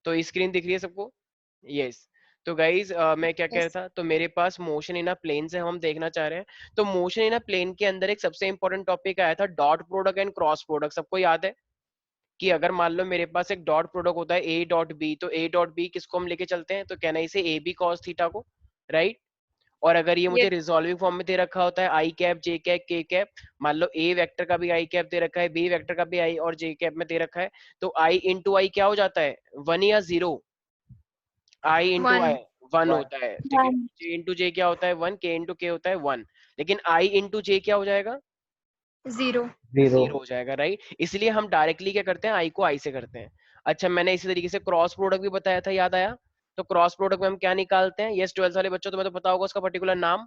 तो स्क्रीन दिख रही है सबको? यस। तो गाइज मैं क्या कह रहा यस। था, तो मेरे पास मोशन इन अ प्लेन से हम देखना चाह रहे हैं। तो मोशन इन अ प्लेन के अंदर एक सबसे इंपॉर्टेंट टॉपिक आया था dot product and cross product, सबको याद है? कि अगर मान लो मेरे पास एक डॉट प्रोडक्ट होता है ए डॉट बी, तो ए डॉट बी किसको हम लेके चलते हैं, तो कहना इसे ए बी कॉस थीटा को, राइट? और अगर ये मुझे यस। रिजॉल्विंग फॉर्म में दे रखा होता है आई कैप जे कैप के कैप, मान लो ए वेक्टर का भी आई कैप दे रखा है, बी वेक्टर का भी आई और जे कैप में दे रखा है, तो आई इंटू आई क्या हो जाता है, वन या zero? I into I one. One one. होता है, ठीक है। वन। जे इंटू जे क्या होता है, वन। के इंटू के होता है वन। लेकिन आई इंटू जे क्या हो जाएगा, जीरो। जीरो। जीरो हो जाएगा, राइट? इसलिए हम डायरेक्टली क्या करते हैं, आई को आई से करते हैं। अच्छा, मैंने इसी तरीके से क्रॉस प्रोडक्ट भी बताया था, याद आया? तो क्रॉस प्रोडक्ट में हम क्या निकालते हैं, यस 12th वाले बच्चों, तुम्हें तो पता होगा उसका पर्टिकुलर नाम,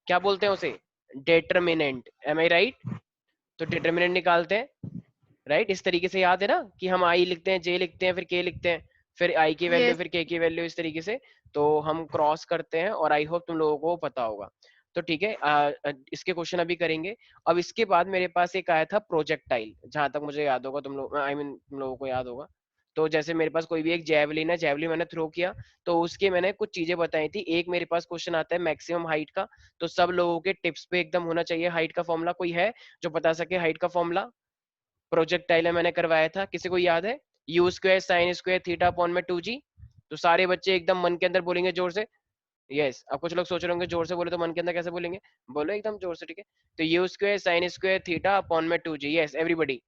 क्या बोलते हैं उसे, डिटरमिनेंट, एम आई राइट? तो डिटरमिनेंट निकालते हैं, राइट? इस तरीके से याद है ना, कि हम आई लिखते हैं, जे लिखते हैं, फिर के लिखते हैं, फिर आई की वैल्यू, यस। फिर के की वैल्यू, इस तरीके से। तो हम क्रॉस करते हैं, और आई होप तुम लोगों को पता होगा। तो ठीक है, इसके क्वेश्चन अभी करेंगे। अब इसके बाद मेरे पास एक आया था प्रोजेक्टाइल, जहां तक मुझे याद होगा, तुम लोग आई मीन तुम लोगों को याद होगा। तो जैसे मेरे पास कोई भी एक जैवलिन है, जैवलिन मैंने थ्रो किया, तो उसके मैंने कुछ चीजें बताई थी। एक मेरे पास क्वेश्चन आता है मैक्सिमम हाइट का, तो सब लोगों के टिप्स पे एकदम होना चाहिए हाइट का फॉर्मूला। कोई है जो बता सके हाइट का फॉर्मूला? प्रोजेक्टाइल मैंने करवाया था, किसी को याद है? U square sine square theta upon में टू जी। तो सारे बच्चे एकदम मन के अंदर बोलेंगे जोर से, यस। अब कुछ लोग सोच रहे होंगे जोर से बोले तो मन के अंदर कैसे बोलेंगे, बोलो एकदम जोर से, ठीक है? तो u square sine square theta upon में two g, yes everybody.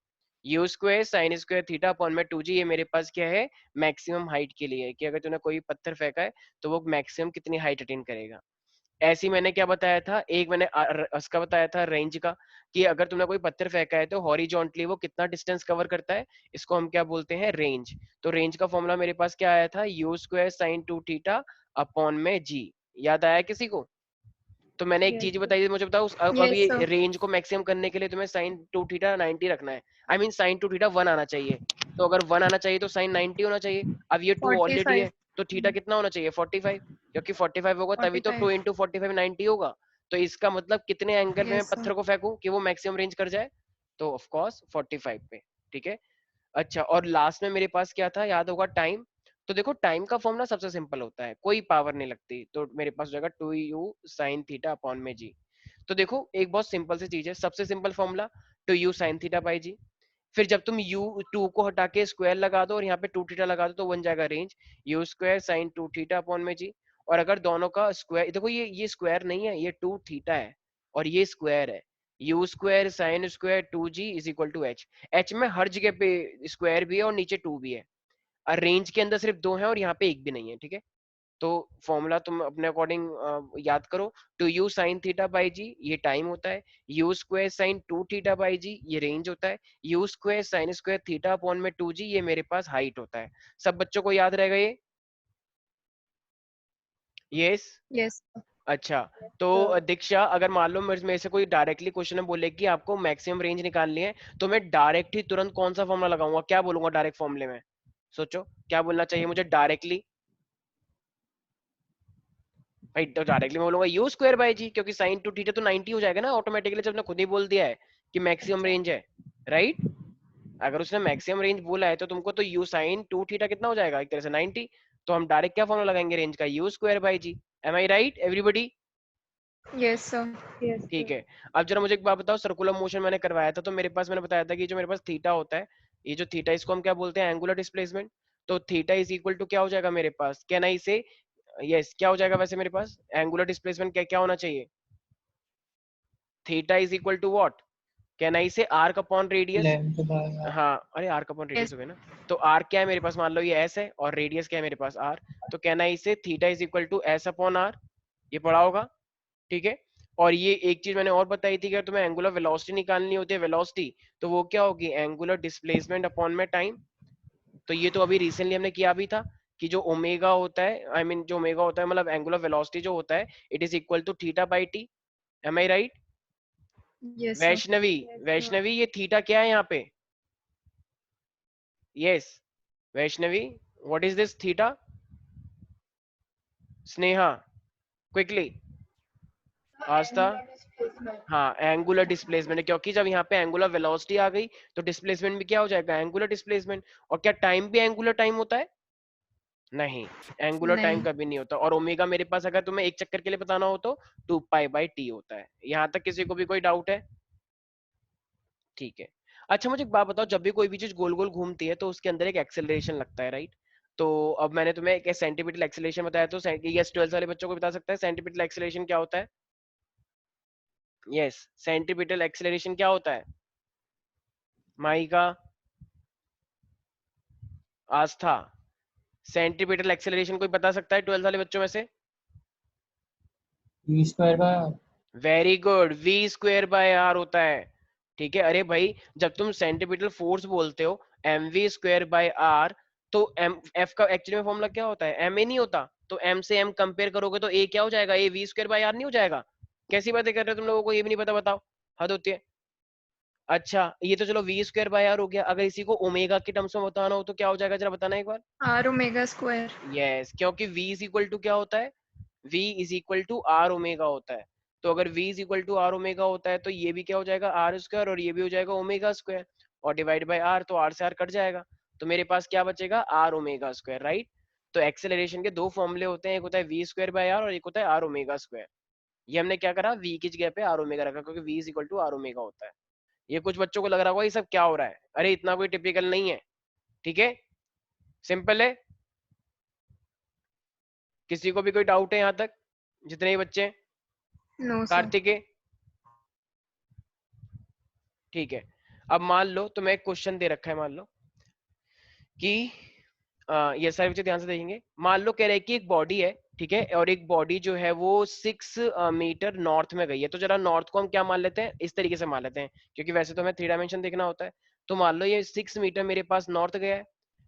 U square sine square theta upon में टू जी, ये मेरे पास क्या है, मैक्सिमम हाइट के लिए है, कि अगर तूने कोई पत्थर फेंका है तो वो मैक्सिमम कितनी हाइट अटेन करेगा। ऐसी मैंने क्या बताया था, एक मैंने उसका बताया था रेंज का, कि अगर तुमने कोई पत्थर फेंका है तो हॉरिजॉन्टली वो कितना डिस्टेंस कवर करता है, इसको हम क्या बोलते हैं, रेंज। तो रेंज का फॉर्मूला मेरे पास क्या आया था, you square sine two theta upon में जी। याद आया किसी को? तो मैंने एक चीज यस। बताई थी, मुझे बताओ अब यस ये सर। रेंज को मैक्सिमम करने के लिए तुम्हें साइन टू थीटा 90 रखना है, I mean sine two theta one आना चाहिए। तो अगर वन आना चाहिए तो साइन 90 होना चाहिए। अब ये टू फोर्टी ऑलरेडी फाइव। है, तो थीटा कितना होना चाहिए, 45, क्योंकि 45 होगा तभी फोर्टी तो फाइव। टू इंटू 45 90 होगा। तो इसका मतलब कितने एंगल में मैं यस सर। पत्थर को फेंकूं कि वो मैक्सिमम रेंज कर जाए, तो ऑफ कोर्स 45 पे, ठीक है। अच्छा, और लास्ट में मेरे पास क्या था, याद होगा, टाइम। तो देखो टाइम का फॉर्मूला सबसे सिंपल होता है, कोई पावर नहीं लगती, तो मेरे पास हो जाएगा two u sine theta upon में जी। तो देखो एक बहुत सिंपल सी चीज है, सबसे simple formula two u sine theta by g. फिर जब तुम यू टू को हटा के स्क्वायर लगा दो और यहाँ पे टू थीटा लगा दो, तो बन जाएगा range you square sine two theta upon में जी। और अगर दोनों का स्क्वायर, देखो ये स्क्वायर नहीं है, ये टू थीटा है और ये स्क्वायर है, u square sine square two g is equal to H. H में हर जगह पे स्क्वायर भी है और नीचे टू भी है, और रेंज के अंदर सिर्फ दो है और यहाँ पे एक भी नहीं है, ठीक है। तो फॉर्मूला तुम अपने अकॉर्डिंग याद करो, two u sine theta by g ये टाइम होता है, u square sine two theta by g ये रेंज होता है, u square sine square theta upon में टू जी ये मेरे पास हाइट होता है। सब बच्चों को याद रहेगा ये? यस। यस। अच्छा, तो दीक्षा अगर मान लो मेरे से कोई डायरेक्टली क्वेश्चन बोले कि आपको मैक्सिमम रेंज निकालनी है, तो मैं डायरेक्ट ही तुरंत कौन सा फॉर्मूला लगाऊंगा, क्या बोलूंगा डायरेक्ट फॉर्मूले में? सोचो क्या बोलना चाहिए मुझे डायरेक्टली। भाई तो डायरेक्टली मैं बोलूंगा यू स्क्वायर बाय जी, क्योंकि साइन टू थीटा तो 90 हो जाएगा ना ऑटोमेटिकली, जब उसने खुद ही बोल दिया है कि मैक्सिमम रेंज है, राइट? अगर उसने मैक्सिमम रेंज बोला है तो तुमको तो यू साइन टू थीटा कितना हो जाएगा, एक तरह से 90। तो हम डायरेक्ट क्या फॉर्मूला लगाएंगे रेंज का, u square by g. Am I right everybody? Yes sir. ठीक है। अब जरा मुझे एक बात बताओ, सर्कुलर मोशन मैंने करवाया था, तो मेरे पास मैंने बताया था कि जो मेरे पास थीटा होता है, ये जो थीटा इसको हम क्या बोलते हैं, एंगुलर डिस्प्लेसमेंट। तो थीटा इज इक्वल टू क्या हो जाएगा मेरे पास, क्या ना इसे, यस क्या हो जाएगा वैसे मेरे पास एंगुलर डिस्प्लेसमेंट क्या क्या होना चाहिए, theta is equal to what, क्या ना इसे arc upon radius. Length by R. हाँ अरे आर्क अपॉन रेडियस यस। हो गया ना। तो आर्क क्या है मेरे पास, मान लो ये एस है और रेडियस क्या है मेरे पास आर। तो कहना है इसे theta is equal to S upon R, ये पढ़ा होगा, ठीक है। और ये एक चीज मैंने और बताई थी कि अगर तुम्हें एंगुलर वेलोसिटी निकालनी होती है, वेलोसिटी, तो वो क्या होगी, एंगुलर डिस्प्लेसमेंट अपॉन में टाइम। तो ये तो अभी रिसेंटली हमने किया भी था, कि जो ओमेगा होता है, आई मीन जो ओमेगा होता है मतलब एंगुलर वेलोसिटी जो होता है, it is equal to theta by t. Am I right? Yes sir. Vaishnavi, Vaishnavi ये थीटा क्या है यहाँ पे, yes Vaishnavi, what is this theta? Sneha, quickly, Aastha. हाँ एंगुलर डिस्प्लेसमेंट, क्योंकि जब यहाँ पे एंगुलर वेलोसिटी आ गई तो डिस्प्लेसमेंट भी क्या हो जाएगा, एंगुलर डिस्प्लेसमेंट। और क्या टाइम भी एंगुलर टाइम होता है? नहीं, एंगुलर टाइम नहीं। कभी नहीं होता। और ओमेगा मेरे पास अगर तुम्हें एक चक्कर के लिए बताना हो तो 2 पाई/t होता है। यहाँ तक किसी को भी कोई डाउट है? ठीक है। अच्छा मुझे एक बात बताओ, जब भी कोई भी चीज गोल गोल घूमती है तो उसके अंदर एक एक्सेलरेशन लगता है, राइट? तो अब मैंने तुम्हें एक सेंटीमीटर एक्सेलरेशन बताया, तो यस 12th वाले बच्चों को बता सकता है सेंटीमीटर एक्सेलरेशन क्या होता है? यस, सेंटीमीटर एक्सेलरेशन क्या होता है? माइका, आस्था, सेंटीमीटर एक्सेलरेशन कोई बता सकता है 12th वाले बच्चों में से? v² वेरी गुड, v²/r होता है। ठीक है, अरे भाई जब तुम सेंटीमीटर फोर्स बोलते हो mv²/r, तो एम एफ का एक्चुअली में फॉर्मूला क्या होता है? एम ए नहीं होता? तो एम से एम कंपेयर करोगे तो ए क्या हो जाएगा? ए v²/r नहीं हो जाएगा? कैसी बातें कर रहे हो तुम लोगों को, ये भी नहीं पता? बताओ, हद होती है। अच्छा ये तो चलो v²/r हो गया, अगर इसी को ओमेगा के टर्म्स में बताना हो तो क्या हो जाएगा, जरा बताना एक बार। R omega square. यस, क्योंकि v इज इक्वल टू क्या होता है? v is equal to are omega होता है। तो अगर v is equal to are omega होता है तो ये भी क्या हो जाएगा? आर स्क्वायर, और ये भी हो जाएगा ओमेगा स्क्वायर, और डिवाइड बाय आर, तो आर से आर कट जाएगा। तो मेरे पास क्या बचेगा? R omega square, right? तो एक्सेलरेशन के दो फॉर्मूले होते हैं, एक होता है v²/r और एक होता है आर ओमेगा स्क्वायर। ये हमने क्या करा, v की जगह पे आर ओमेगा रखा, क्योंकि v is equal to are omega होता है। ये कुछ बच्चों को लग रहा होगा ये सब क्या हो रहा है, अरे इतना कोई टिपिकल नहीं है। ठीक है, सिंपल है। किसी को भी कोई डाउट है यहाँ तक, जितने ही बच्चे हैं? No sir. कार्तिकेय, ठीक है। अब मान लो तुम्हें एक क्वेश्चन दे रखा है, मान लो कि ये सारे बच्चे ध्यान से देखेंगे। मान लो कह रहे हैं कि एक बॉडी है, ठीक है, और एक बॉडी जो है वो 6 मीटर नॉर्थ में गई है। तो जरा नॉर्थ को हम क्या मान लेते हैं? इस तरीके से मान लेते हैं, क्योंकि वैसे तो हमें 3 डायमेंशन देखना होता है। तो मान लो ये 6 मीटर मेरे पास नॉर्थ गया है,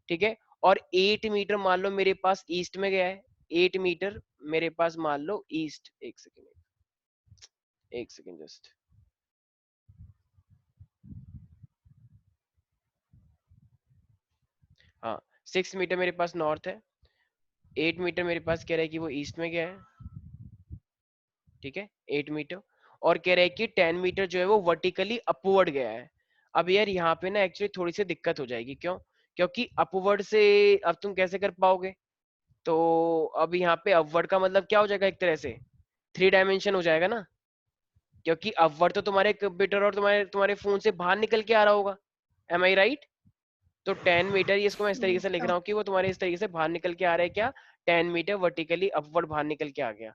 ठीक है, और 8 मीटर मान लो मेरे पास ईस्ट में गया है। 8 मीटर मेरे पास मान लो ईस्ट, एक सेकेंड, एक सेकेंड जस्ट। हाँ, 6 मीटर मेरे पास नॉर्थ है, 8 मीटर मेरे पास कह रहा है कि वो ईस्ट में गया है, ठीक है, 8 मीटर। और कह रहा है कि 10 मीटर जो है वो वर्टिकली अपवर्ड गया है। अब यार यहाँ पे ना एक्चुअली थोड़ी सी दिक्कत हो जाएगी, क्यों? क्योंकि अपवर्ड से अब तुम कैसे कर पाओगे? तो अब यहाँ पे अपवर्ड का मतलब क्या हो जाएगा? एक तरह से 3 डायमेंशन हो जाएगा ना, क्योंकि अपवर्ड तो तुम्हारे कंप्यूटर और तुम्हारे तुम्हारे फोन से बाहर निकल के आ रहा होगा। M I right? तो 10 मीटर, ये इसको मैं इस तरीके यस से लिख सर। रहा हूँ कि वो तुम्हारे इस तरीके से बाहर निकल के आ रहा है, क्या? 10 मीटर वर्टिकली अपवर्ड बाहर निकल के आ गया।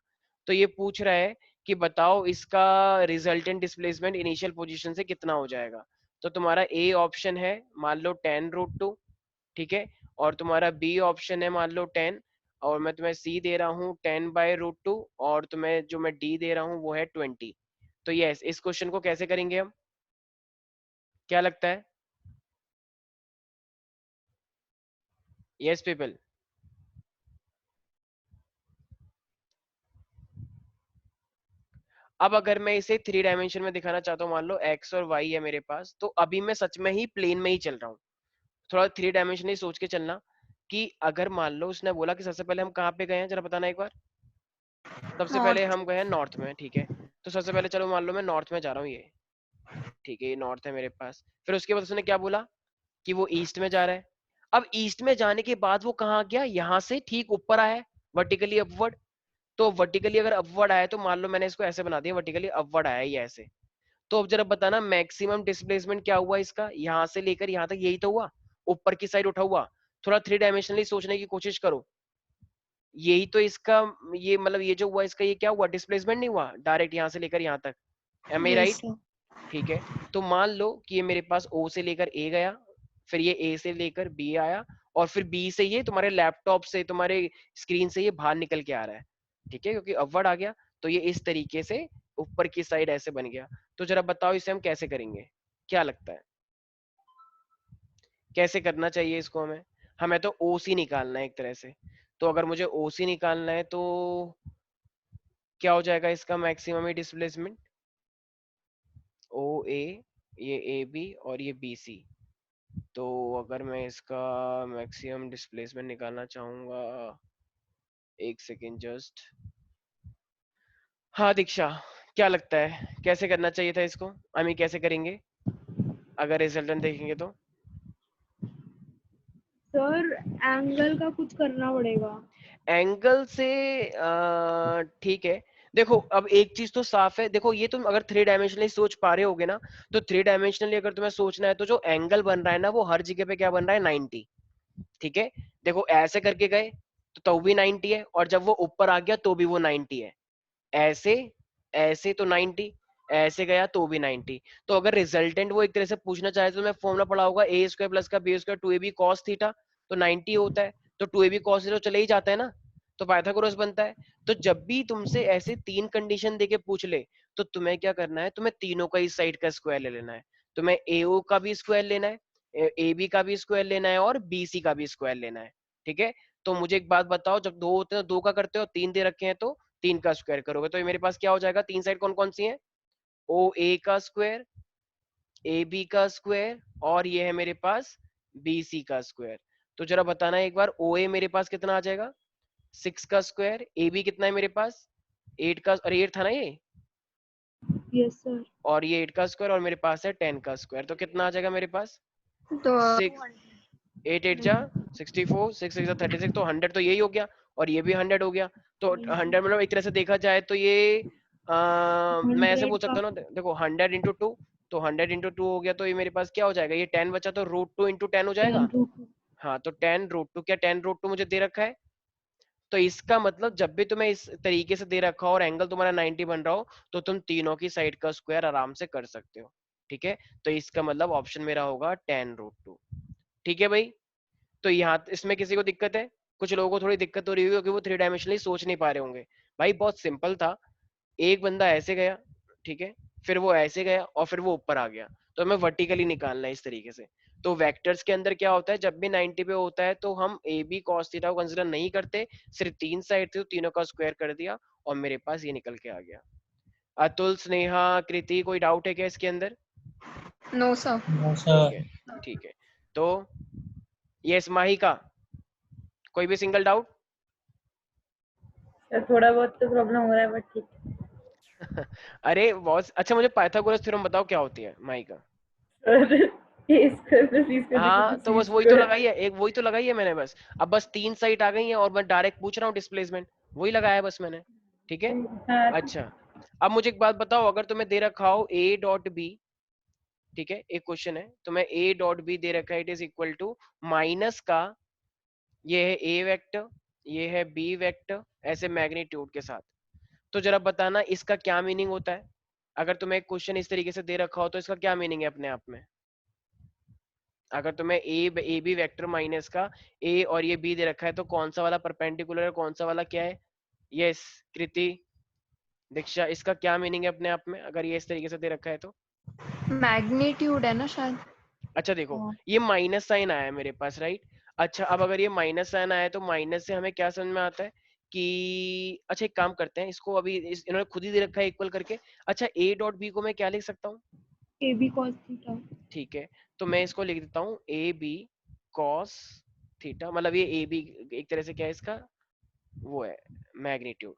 तो ये पूछ रहा है कि बताओ इसका रिजल्टेंट डिस्प्लेसमेंट इनिशियल पोजीशन से कितना हो जाएगा। तो तुम्हारा ए ऑप्शन है मान लो 10√2, ठीक है, और तुम्हारा बी ऑप्शन है मान लो 10, और मैं तुम्हें सी दे रहा हूँ 10/√2, और तुम्हें जो मैं डी दे रहा हूँ वो है 20। तो यस, इस क्वेश्चन को कैसे करेंगे हम, क्या लगता है? Yes people. अब अगर मैं इसे 3 डायमेंशन में दिखाना चाहता हूँ, मान लो एक्स और वाई है मेरे पास, तो अभी मैं सच में ही प्लेन में ही चल रहा हूँ। थोड़ा 3 डायमेंशन ही सोच के चलना, कि अगर मान लो उसने बोला कि सबसे पहले हम कहाँ पे गए हैं, जरा बताना एक बार। सबसे पहले नॉर्थ। हम गए हैं नॉर्थ में, ठीक है। तो सबसे पहले चलो मान लो मैं नॉर्थ में जा रहा हूँ, ये ठीक है, ये नॉर्थ है मेरे पास। फिर उसके बाद उसने क्या बोला कि वो ईस्ट में जा रहा है। अब ईस्ट में जाने के बाद वो कहाँ गया? यहाँ से ठीक ऊपर आया, वर्टिकली अपवर्ड। तो वर्टिकली अगर अपवर्ड आया तो मान लो मैंने इसको ऐसे बना दिया, वर्टिकली अपवर्ड आया ये ऐसे। तो अब जरा बताना मैक्सिमम डिस्प्लेसमेंट क्या हुआ इसका, यहाँ से लेकर यहाँ तक, यही तो हुआ, ऊपर की साइड उठा हुआ। थोड़ा 3 डायमेंशनली सोचने की कोशिश करो। यही तो इसका, ये मतलब ये जो हुआ इसका, ये क्या हुआ? डिस्प्लेसमेंट नहीं हुआ डायरेक्ट यहाँ से लेकर यहाँ तक? एम आई यस राइट? सर। ठीक है। तो मान लो कि ये मेरे पास ओ से लेकर ए गया, फिर ये ए से लेकर बी आया, और फिर बी से ये तुम्हारे लैपटॉप से, तुम्हारे स्क्रीन से ये बाहर निकल के आ रहा है, ठीक है, क्योंकि अपवर्ड आ गया। तो ये इस तरीके से ऊपर की साइड ऐसे बन गया। तो जरा बताओ इसे हम कैसे करेंगे, क्या लगता है कैसे करना चाहिए इसको हमें? हमें तो ओ सी निकालना है एक तरह से। तो अगर मुझे ओ सी निकालना है तो क्या हो जाएगा इसका मैक्सिमम डिस्प्लेसमेंट? ओ ए, ये ए बी और ये बी सी। तो अगर मैं इसका मैक्सिमम डिस्प्लेसमेंट निकालना चाहूंगा, एक सेकेंड जस्ट। हाँ दीक्षा, क्या लगता है कैसे करना चाहिए था इसको? कैसे करेंगे अगर रिजल्टेंट देखेंगे तो? सर एंगल का कुछ करना पड़ेगा। एंगल से ठीक है। देखो अब एक चीज तो साफ है, देखो ये तुम अगर थ्री डायमेंशनली सोच पा रहे होगे ना, तो थ्री डायमेंशनली अगर तुम्हें सोचना है तो जो एंगल बन रहा है ना वो हर जगह पे क्या बन रहा है 90। ठीक है, देखो ऐसे करके गए तो भी 90 है, और जब वो ऊपर आ गया तो भी वो 90 है। ऐसे ऐसे तो 90, ऐसे गया तो भी 90। तो अगर रिजल्टेंट वो एक तरह से पूछना चाहे तो मैं फॉर्मूला पढ़ा होगा ए स्क्वायर प्लस का B square 2ab cos theta, तो 90 होता है। तो 2ab cos थीटा चले ही जाता है ना, तो पाइथागोरस बनता है। तो जब भी तुमसे ऐसे तीन कंडीशन देके पूछ ले, तो तुम्हें क्या करना है, तुम्हें तीनों का इस साइड का स्क्वायर ले लेना है। तुम्हें AO का भी स्क्वायर लेना है, AB का भी स्क्वायर लेना है, और BC का भी स्क्वायर लेना है। ठीक है, तो मुझे एक बात बताओ, जब दो होते हैं तो दो का करते हो, तीन दे रखे हैं तो तीन का स्क्वायर करोगे, तो ये मेरे पास क्या हो जाएगा, तीन साइड कौन कौन सी है, ओ ए का स्क्वायर, ए बी का स्क्वायर, और ये है मेरे पास बी सी का स्क्वायर। तो जरा बताना एक बार, ओ ए मेरे पास कितना आ जाएगा, 6 का स्क्वायर, ए बी कितना है मेरे पास 8 का, अरे 8 था ना ये, यस सर। और ये 8 का स्क्वायर, और मेरे पास है 10 का स्क्वायर, तो कितना आ जाएगा मेरे पास तो 6, 8 8 जा 64, 6 6 जा 36, तो 100 तो यही हो गया, और ये भी 100 हो गया। तो 100 मतलब एक तरह से देखा जाए तो ये मैं ऐसे 100 बोल का सकता हूँ ना, देखो 100 × 2, तो 100 × 2 हो गया, तो ये मेरे पास क्या हो जाएगा, ये 10 बचा तो √2 × 10 हो 10 जाएगा। रूट। हाँ, तो 10 √2, क्या 10 √2 मुझे दे रखा है। तो इसका मतलब जब भी तुम्हें इस तरीके से दे रखा हो और एंगल तुम्हारा 90 बन रहा हो, तो तुम तीनों की साइड का स्क्वायर आराम से कर सकते हो। ठीक है, तो इसका मतलब ऑप्शन मेरा होगा 10 √2। ठीक है भाई, तो यहाँ इसमें किसी को दिक्कत है, कुछ लोगों को थोड़ी दिक्कत हो रही होगी क्योंकि वो थ्री डायमेंशनली सोच नहीं पा रहे होंगे। भाई बहुत सिंपल था, एक बंदा ऐसे गया, ठीक है, फिर वो ऐसे गया और फिर वो ऊपर आ गया, तो हमें वर्टिकली निकालना है इस तरीके से। तो वेक्टर्स के अंदर क्या होता है, जब भी 90 पे होता है तो हम ए बी कॉस थीटा को कंसिडर नहीं करते, सिर्फ तीन साइड थे तो तीनों का स्क्वायर कर दिया, और मेरे पास ये निकल के आ गया। अतुल, स्नेहा, कृति, कोई डाउट है क्या इसके अंदर। No sir. ठीक है, ठीक है, तो यस माहिका, कोई भी सिंगल डाउट। थोड़ा बहुत तो प्रॉब्लम हो रहा है बट ठीक। अरे बहुत अच्छा, मुझे पाइथागोरस थ्योरम बताओ क्या होती है माइका। हाँ तो बस वही तो लगाई है, एक वही तो लगाई है मैंने बस। अब बस तीन साइड आ गई है और मैं डायरेक्ट पूछ रहा हूँ डिस्प्लेसमेंट, वही लगाया है बस मैंने। ठीक है, हाँ, अच्छा अब मुझे एक बात बताओ, अगर तुम्हें दे रखा हो ए डॉट बी, ठीक है, एक क्वेश्चन है तुम्हें ए डॉट बी दे रखा है, it is equal to minus का, ये है ए वेक्टर, ये है बी वेक्टर, ऐसे मैग्नीट्यूड के साथ। तो जरा बताना इसका क्या मीनिंग होता है, अगर तुम्हें एक क्वेश्चन इस तरीके से दे रखा हो तो इसका क्या मीनिंग है अपने आप में। अगर तुम्हें ए बी वेक्टर माइनस का ए और ये बी दे रखा है, तो कौन सा वाला परपेंडिकुलर है, कौन सा वाला क्या है। यस कृति, दीक्षा, इसका क्या मीनिंग है अपने आप में अगर ये इस तरीके से दे रखा है तो। मैग्नीट्यूड है ना शायद। अच्छा देखो, हाँ। ये माइनस साइन आया है मेरे पास, राइट। अच्छा अब अगर ये माइनस साइन आया है तो माइनस से हमें क्या समझ में आता है कि, अच्छा एक काम करते हैं, इसको अभी इन्होंने खुद ही दे रखा है इक्वल करके। अच्छा ए डॉट बी को मैं क्या लिख सकता हूँ। A B cos theta. ठीक है, तो मैं इसको लिख देता हूँ ए बी कॉस थीटा, मतलब ये ए बी एक तरह से क्या है इसका, वो है मैग्नीट्यूड।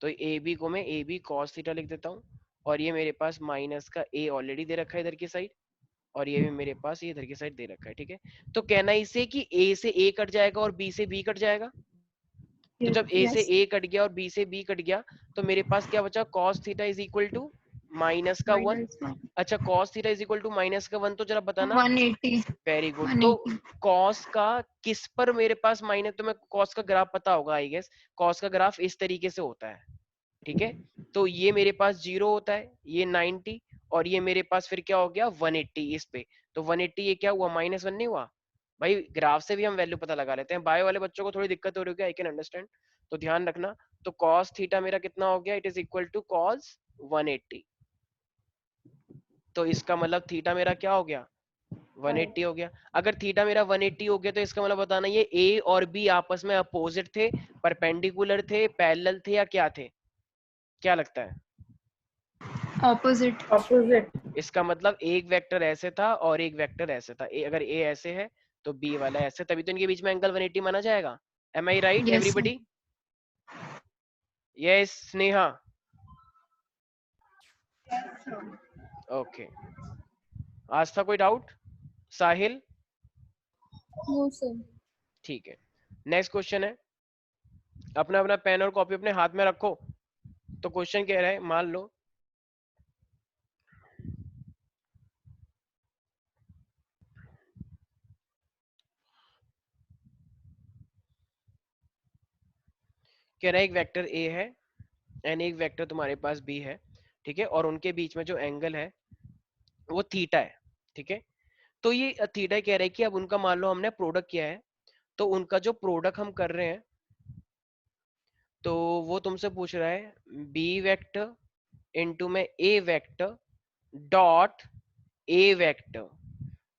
तो ए बी को मैं ए बी कॉस थीटा लिख देता हूँ, और ये मेरे पास माइनस का ए ऑलरेडी दे रखा है इधर की साइड, और ये भी मेरे पास ये इधर की साइड दे रखा है। ठीक है, तो कहना इसे कि ए से ए कट जाएगा और बी से बी कट जाएगा। तो जब ए से यस। ए कट गया और बी से बी कट गया, तो मेरे पास क्या बचा, cos theta is equal to minus का वन। माइनस अच्छा cos theta is equal to minus का वन, तो जरा बताना। 180। वेरी गुड, तो 180। कॉस का किस पर मेरे पास माइनस, तो मैं कॉस का ग्राफ पता होगा आई गेस, कॉस का ग्राफ इस तरीके से होता है। ठीक है, तो ये मेरे पास 0 होता है, ये 90, और ये मेरे पास फिर क्या हो गया 180 इस पे। तो 180 ये क्या हुआ, -1 नहीं हुआ। भाई ग्राफ से भी हम वैल्यू पता लगा लेते हैं, बायो वाले बच्चों को थोड़ी दिक्कत हो रही है, आई कैन अंडरस्टैंड, तो ध्यान रखना। तो cos थीटा मेरा कितना हो गया, it is equal to cos 180। तो इसका मतलब थीटा मेरा क्या हो गया 180 हो गया। अगर थीटा मेरा 180 हो गया तो इसका मतलब बताना ये ए और बी आपस में अपोजिट थे, परपेंडिकुलर थे, पैरेलल थे, या क्या थे, क्या लगता है। ऑपोजिट। ऑपोजिट। इसका मतलब एक वेक्टर ऐसे था और एक वेक्टर ऐसे था, अगर ए ऐसे है तो बी वाला ऐसे, तभी तो इनके बीच में एंगल 180 माना जाएगा। Am I right yes sir. Everybody. Yes Sneha, okay, आज था कोई डाउट, साहिल। No sir. ठीक है, नेक्स्ट क्वेश्चन है, अपना अपना पेन और कॉपी अपने हाथ में रखो। तो क्वेश्चन कह रहा है, मान लो कह रहा है एक वेक्टर ए है एंड एक वेक्टर तुम्हारे पास बी है, ठीक है, और उनके बीच में जो एंगल है वो थीटा है, ठीक है। तो ये थीटा कह रहा है कि अब उनका मान लो हमने प्रोडक्ट किया है, तो उनका जो प्रोडक्ट हम कर रहे हैं, तो वो तुमसे पूछ रहा है बी वेक्टर इनटू में ए वेक्टर डॉट ए वेक्टर,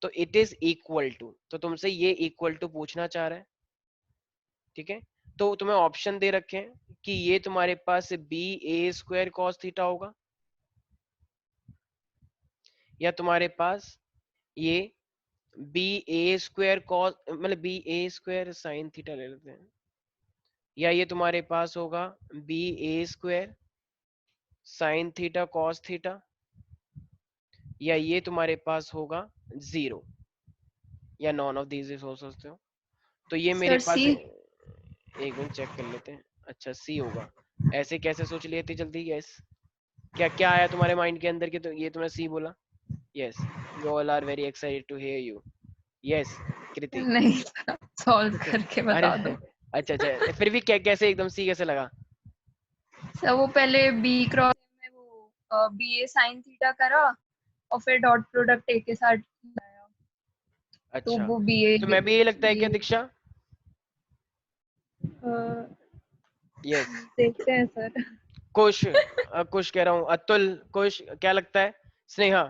तो इट इज इक्वल टू, तो तुमसे ये इक्वल टू पूछना चाह रहा है, ठीक है। तो तुम्हें ऑप्शन दे रखे हैं कि ये तुम्हारे पास b a square cos theta होगा, या तुम्हारे पास ये बी ए स्क्वायर कॉस, मतलब b a square sine theta ले लेते हैं, या ये तुम्हारे पास होगा b a square sine theta cos theta, या ये तुम्हारे पास होगा जीरो, या नॉन ऑफ दीज हो सकते हो। तो ये मेरे सर पास सी। एक मिनट चेक कर लेते हैं। अच्छा सी होगा, ऐसे कैसे सोच लिए इतनी जल्दी? यस, क्या क्या आया तुम्हारे माइंड के अंदर कि तो ये तुमने सी बोला? Yes, we all are very excited to hear you. Yes Kriti. नहीं, सॉल्व करके अरे बता दो। अच्छा अच्छा, फिर भी क्या कैसे एकदम सी कैसे लगा? सर वो पहले बी क्रॉस में वो बी ए साइन थीटा करा और फिर डॉट प्रोडक्ट ए के साथ लाया, तो अच्छा, वो बी ए तो मैं भी ये लगता है क्या बी दीक्षा? यस, देखते हैं सर। कुश कुश कह रहा हूँ, अतुल, कुश क्या लगता है? स्नेहा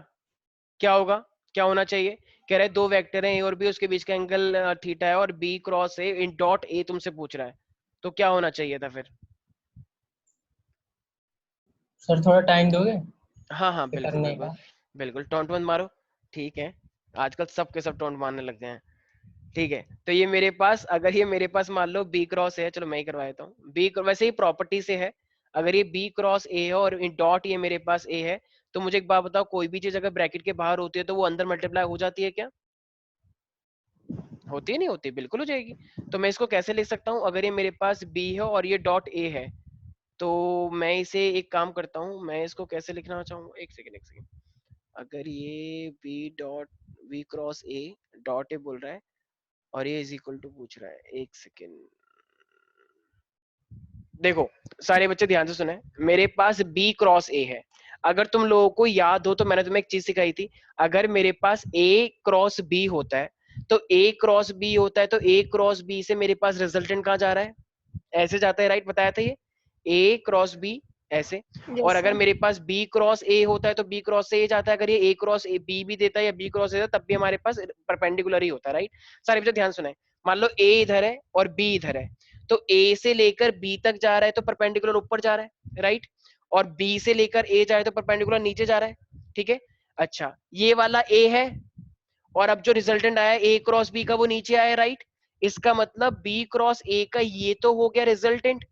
क्या होगा, क्या होना चाहिए? कह रहे हैं दो वेक्टर हैं ए और बी, उसके बीच का एंगल थीटा है और B cross A in dot A तुमसे पूछ रहा है, तो क्या होना चाहिए था फिर? सर थोड़ा टाइम दोगे हाँ हाँ ये बिल्कुल करने बिल्कुल, का? बिल्कुल टोंट मत मारो, ठीक है, आजकल सब के सब टोंट मारने लग गए हैं, ठीक है। तो ये मेरे पास, अगर ये मेरे पास मान लो बी क्रॉस है, चलो मैं ही करवा देता हूँ, बी वैसे ही प्रॉपर्टी से है, अगर ये बी क्रॉस ए है और डॉट ये मेरे पास ए है, तो मुझे एक बात बताओ, कोई भी चीज अगर ब्रैकेट के बाहर होती है तो वो अंदर मल्टीप्लाई हो जाती है क्या? होती है, नहीं होती? बिल्कुल हो जाएगी। तो मैं इसको कैसे लिख सकता हूँ, अगर ये मेरे पास बी है और ये डॉट ए है, तो मैं इसे एक काम करता हूँ, मैं इसको कैसे लिखना चाहूँ, एक सेकेंड एक सेकेंड, अगर ये B dot B cross A dot A बोल रहा है और ये इज इक्वल टू पूछ रहा है, एक सेकेंड, देखो सारे बच्चे ध्यान से सुने, मेरे पास बी क्रॉस ए है, अगर तुम लोगों को याद हो तो मैंने तुम्हें एक चीज सिखाई थी, अगर मेरे पास ए क्रॉस बी होता है, तो ए क्रॉस बी होता है, तो ए क्रॉस बी से मेरे पास रिजल्टेंट कहाँ जा रहा है? ऐसे जाता है, राइट? बताया था ये, ए क्रॉस बी ऐसे। और यस अगर सर। मेरे पास बी क्रॉस ए होता है तो बी क्रॉस से ए जाता है, अगर ये ए क्रॉस ए बी भी देता है या बी क्रॉस ए देता है, तब भी हमारे पास परपेंडिकुलर ही होता है, राइट? सारे बच्चे ध्यान सुने, मान लो ए इधर है और बी इधर है, तो ए से लेकर बी तक जा रहा है तो परपेंडिकुलर ऊपर जा रहा है, राइट? और बी से लेकर ए जाए तो परपेंडिकुलर नीचे जा रहा है, ठीक है। अच्छा, ये वाला ए है, और अब जो रिजल्टेंट आया ए क्रॉस बी का वो नीचे आया, राइट? इसका मतलब बी क्रॉस ए का ये तो हो गया रिजल्टेंट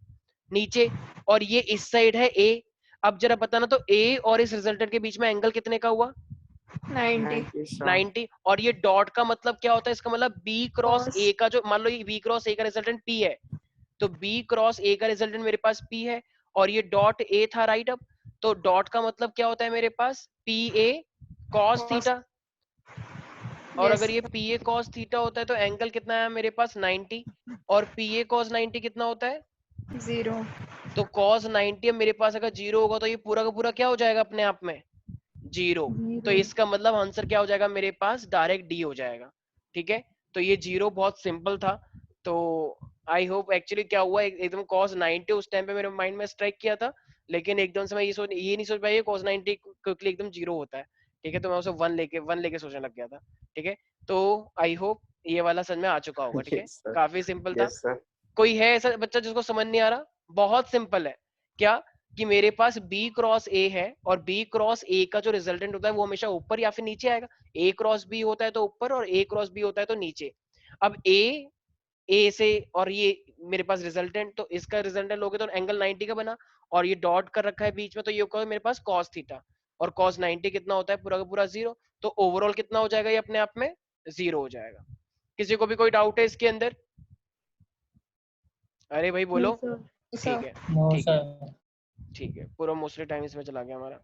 नीचे, और ये इस साइड है ए। अब जरा बताना तो ए और इस रिजल्टेंट के बीच में एंगल कितने का हुआ? 90 90। और ये डॉट का मतलब क्या होता है? इसका मतलब बी क्रॉस cos। ए का जो, मान लो ये बी क्रॉस ए का रिजल्टेंट पी है, तो बी क्रॉस ए का रिजल्टेंट मेरे पास पी है, और ये डॉट ए था, राइट? अब तो डॉट का मतलब क्या होता है मेरे पास? P a cos cos। Theta, और यस अगर ये पी ए कॉस थीटा होता है तो एंगल कितना है मेरे पास? 90, और पी ए कॉस 90 कितना होता है? 0। तो cos 90 अब मेरे पास अगर जीरो होगा तो ये पूरा का पूरा क्या हो जाएगा अपने आप में? जीरो। तो 0। इसका मतलब आंसर क्या हो जाएगा मेरे पास? डायरेक्ट डी हो जाएगा, ठीक है। तो ये जीरो बहुत सिंपल था। तो आई होप, एक्चुअली क्या हुआ, एकदम cos 90 उस टाइम पे मेरे माइंड में स्ट्राइक किया था, लेकिन एकदम से मैं ये नहीं सोच पाया cos 90 क्विकली एकदम जीरो होता है, ठीक है। तो मैं उसे वन लेके सोचने लग गया था, ठीक है। तो आई होप ये वाला समझ में आ चुका होगा, ठीक है, यस सर, काफी सिंपल था। Yes sir. कोई है ऐसा बच्चा जिसको समझ नहीं आ रहा? बहुत सिंपल है, क्या कि मेरे पास B क्रॉस A है, और B क्रॉस A का जो रिजल्टेंट होता है वो हमेशा ऊपर या फिर नीचे आएगा, A क्रॉस B होता है तो ऊपर, और A क्रॉस B होता है तो नीचे। अब A से, और ये मेरे पास रिजल्टेंट, तो इसका रिजल्टेंट लोगे तो एंगल 90 का बना, और ये डॉट कर रखा है बीच में, तो ये होगा मेरे पास cos थीटा, और cos 90 कितना होता है? पूरा का पूरा जीरो। तो ओवरऑल कितना हो जाएगा ये अपने आप में? जीरो हो जाएगा। किसी को भी कोई डाउट है इसके अंदर? अरे भाई बोलो। सर ठीक है नो ठीक है सर। ठीक है, पूरा मोस्टली टाइम इसमें चला गया हमारा।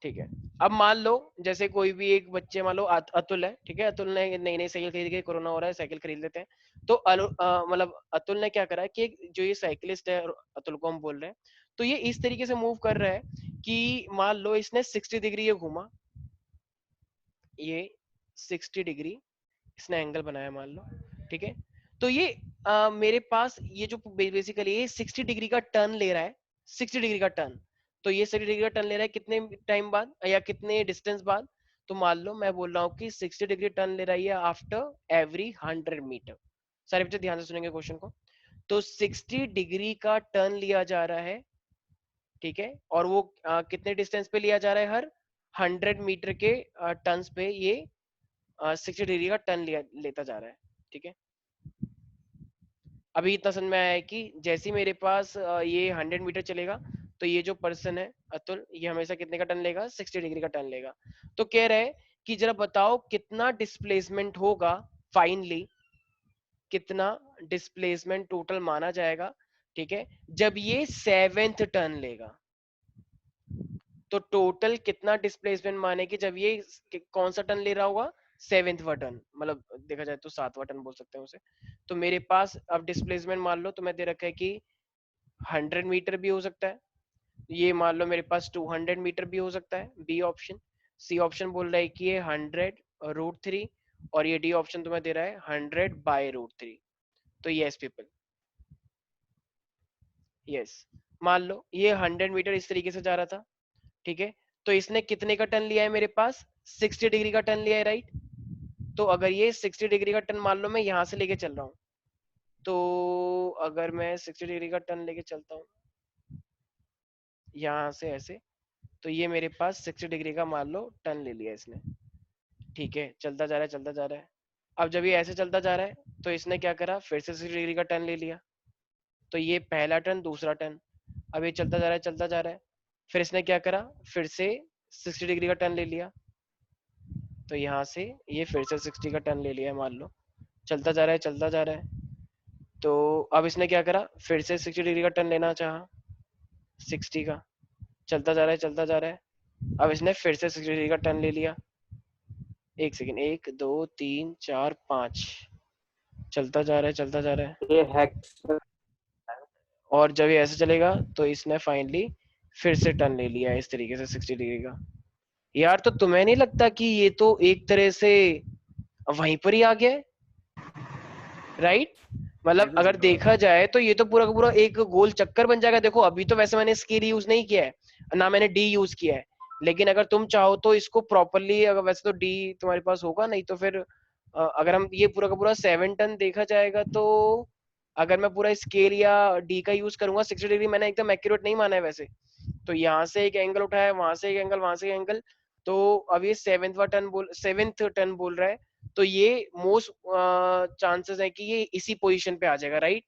ठीक है, अब मान लो जैसे कोई भी एक बच्चे, मान लो अतुल है, ठीक है, अतुल ने नई नई साइकिल खरीद के, कोरोना हो रहा है, साइकिल खरीद लेते हैं। तो मतलब अतुल ने क्या करा है कि जो ये साइकिलिस्ट है, अतुल को हम बोल रहे हैं, तो ये इस तरीके से मूव कर रहा है कि मान लो इसने 60 डिग्री ये घूमा, ये 60 डिग्री इसने एंगल बनाया मान लो, ठीक है। तो ये मेरे पास ये जो बेसिकली ये 60 डिग्री का टर्न ले रहा है, 60 डिग्री का टर्न। तो ये 60 डिग्री का टर्न ले रहा है कितने टाइम बाद या कितने डिस्टेंस बाद? तो मान लो मैं बोल रहा हूँ कि 60 डिग्री टर्न ले रहा है आफ्टर एवरी 100 मीटर। सारे बच्चे ध्यान से सुनेंगे क्वेश्चन को। तो 60 डिग्री का टर्न लिया जा रहा है, ठीक है, और वो कितने डिस्टेंस पे लिया जा रहा है? हर 100 मीटर के टर्न्स पे ये 60 डिग्री का टर्न लेता जा रहा है, ठीक है। अभी इतना समझ में आया है कि जैसे ही मेरे पास ये 100 मीटर चलेगा, तो ये जो पर्सन है अतुल, ये हमेशा कितने का टर्न लेगा? 60 डिग्री का टर्न लेगा। तो कह रहे हैं कि जरा बताओ कितना डिस्प्लेसमेंट होगा फाइनली, कितना डिस्प्लेसमेंट टोटल माना जाएगा, ठीक है, जब ये 7th टर्न लेगा। तो टोटल कितना डिस्प्लेसमेंट माने कि जब ये कौन सा टर्न ले रहा होगा? 7वां टर्न, मतलब देखा जाए तो 7वां टर्न बोल सकते हैं उसे। तो मेरे पास अब डिस्प्लेसमेंट मान लो तुम्हें दे रखा है कि 100 मीटर भी हो सकता है, ये मान लो मेरे पास 200 मीटर भी हो सकता है, बी ऑप्शन। सी ऑप्शन बोल रहा है कि ये 100√3, और ये डी ऑप्शन तुम्हें दे रहा है 100/√3। तो यस पीपल, यस, मान लो ये 100 मीटर इस तरीके से जा रहा था, ठीक है। तो इसने कितने का टर्न लिया है? मेरे पास 60 डिग्री का टर्न लिया है, राइट। तो अगर ये 60 डिग्री का टर्न मान लो मैं यहाँ से लेके चल रहा हूँ, तो अगर मैं 60 डिग्री का टर्न लेके चलता हूँ यहाँ से ऐसे, तो ये मेरे पास 60 डिग्री का मान लो टर्न ले लिया इसने, ठीक है। चलता जा रहा है, चलता जा रहा है। अब जब ये ऐसे चलता जा रहा है, तो इसने क्या करा? फिर से 60 डिग्री का टर्न ले लिया। तो ये पहला टर्न, दूसरा टर्न। अब ये चलता जा रहा है, चलता जा रहा है, फिर इसने क्या करा? फिर से 60 डिग्री का टर्न ले लिया। तो यहाँ से ये फिर से 60 का टर्न ले लिया है मान लो, चलता जा रहा है, चलता जा रहा है। तो अब इसने क्या करा? फिर से 60 डिग्री का टर्न लेना चाहा, 60 का, चलता जा रहा है, चलता जा रहा है। अब इसने फिर से 60 डिग्री का टर्न ले लिया। एक सेकेंड, 1 2 3 4 5, चलता जा रहा है, चलता जा रहा है। ये हैक और जब ये ऐसे चलेगा, तो इसने फाइनली फिर से टर्न ले लिया है इस तरीके से 60 डिग्री का। यार तो तुम्हें नहीं लगता कि ये तो एक तरह से वहीं पर ही आ गया है, राइट? मतलब अगर देखा जाए तो ये तो पूरा का पूरा एक गोल चक्कर बन जाएगा। देखो अभी तो वैसे मैंने स्केल यूज नहीं किया है, ना मैंने डी यूज किया है, लेकिन अगर तुम चाहो तो इसको प्रॉपरली, अगर वैसे तो डी तुम्हारे पास होगा नहीं, तो फिर अगर हम ये पूरा का पूरा 7 टन देखा जाएगा, तो अगर मैं पूरा स्केल या डी का यूज करूंगा, 60 डिग्री मैंने एकदम एक्यूरेट नहीं माना है वैसे। तो यहाँ से एक एंगल उठाया, वहां से एक एंगल, वहां से एक एंगल। तो अब ये 7th टर्न बोल रहा है, तो ये मोस्ट चांसेस है कि ये इसी पोजीशन पे आ जाएगा, राइट।